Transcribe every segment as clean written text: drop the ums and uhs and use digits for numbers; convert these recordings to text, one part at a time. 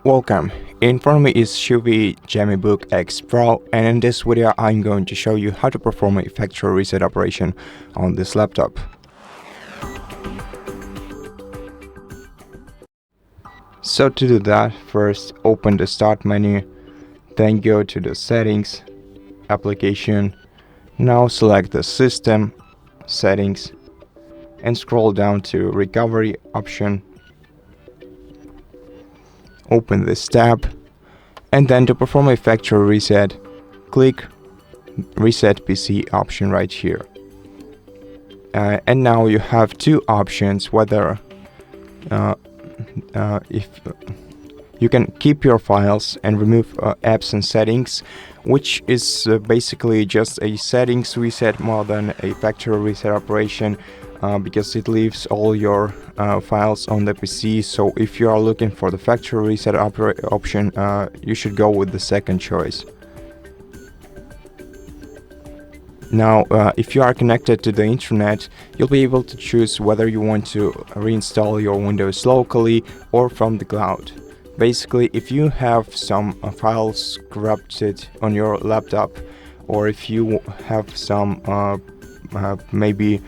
Welcome. In front of me is CHUWI GemiBook X Pro, and in this video I'm going to show you how to perform a factory reset operation on this laptop. So to do that, first open the Start menu, then go to the Settings, Application. Now select the System, Settings, and scroll down to Recovery option. Open this tab, and then to perform a factory reset, click Reset PC option right here. And now you have two options, whether if you can keep your files and remove apps and settings, which is basically just a settings reset more than a factory reset operation, because it leaves all your files on the PC. So if you are looking for the factory reset option, you should go with the second choice. Now, if you are connected to the internet, you'll be able to choose whether you want to reinstall your Windows locally or from the cloud. Basically, if you have some files corrupted on your laptop, or if you have some maybe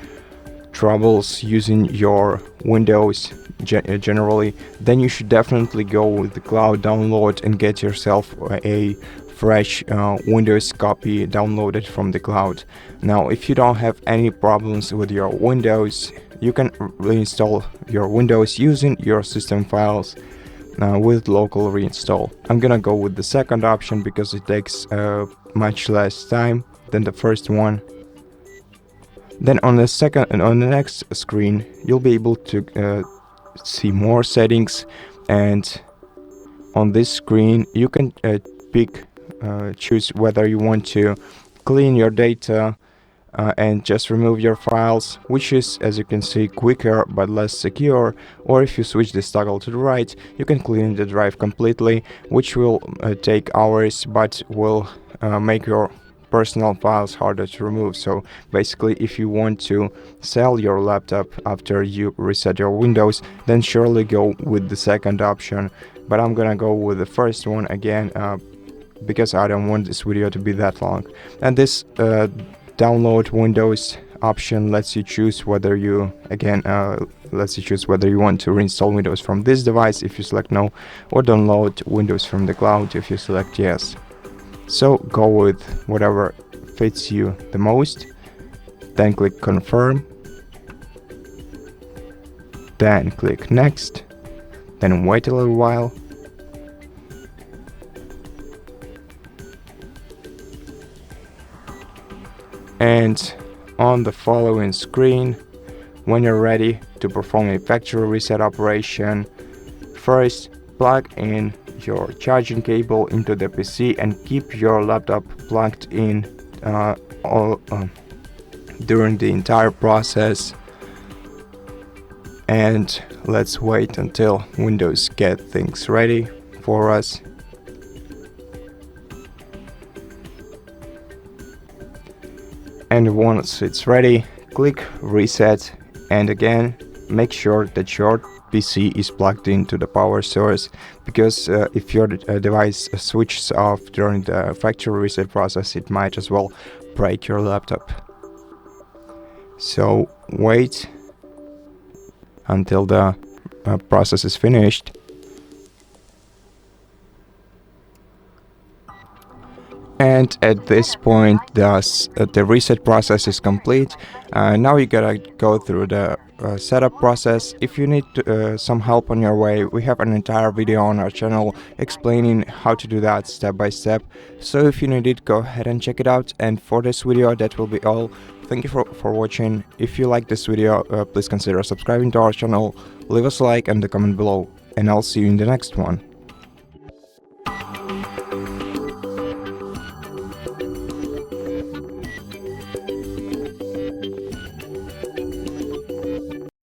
troubles using your Windows generally, then you should definitely go with the cloud download and get yourself a fresh Windows copy downloaded from the cloud. Now, if you don't have any problems with your Windows, you can reinstall your Windows using your system files with local reinstall. I'm gonna go with the second option because it takes much less time than the first one. Then on the next screen, you'll be able to see more settings, and on this screen you can choose whether you want to clean your data and just remove your files, which is, as you can see, quicker but less secure. Or if you switch this toggle to the right, you can clean the drive completely, which will take hours but will make your personal files harder to remove. So basically, if you want to sell your laptop after you reset your Windows, then surely go with the second option. But I'm gonna go with the first one again, because I don't want this video to be that long. And this download Windows option lets you choose whether you want to reinstall Windows from this device if you select no, or download Windows from the cloud if you select yes. So go with whatever fits you the most, then click confirm, then click next, then wait a little while, and on the following screen, when you're ready to perform a factory reset operation, first plug in your charging cable into the PC and keep your laptop plugged in during the entire process. And let's wait until Windows get things ready for us. And once it's ready, click reset, and again make sure that your PC is plugged into the power source, because if your device switches off during the factory reset process, it might as well break your laptop. So wait until the process is finished. And at this point, the reset process is complete. Now you gotta go through the setup process. If you need some help on your way, we have an entire video on our channel explaining how to do that step by step. So if you need it, go ahead and check it out. And for this video, that will be all. Thank you for watching. If you like this video, please consider subscribing to our channel, leave us a like and a comment below, and I'll see you in the next one.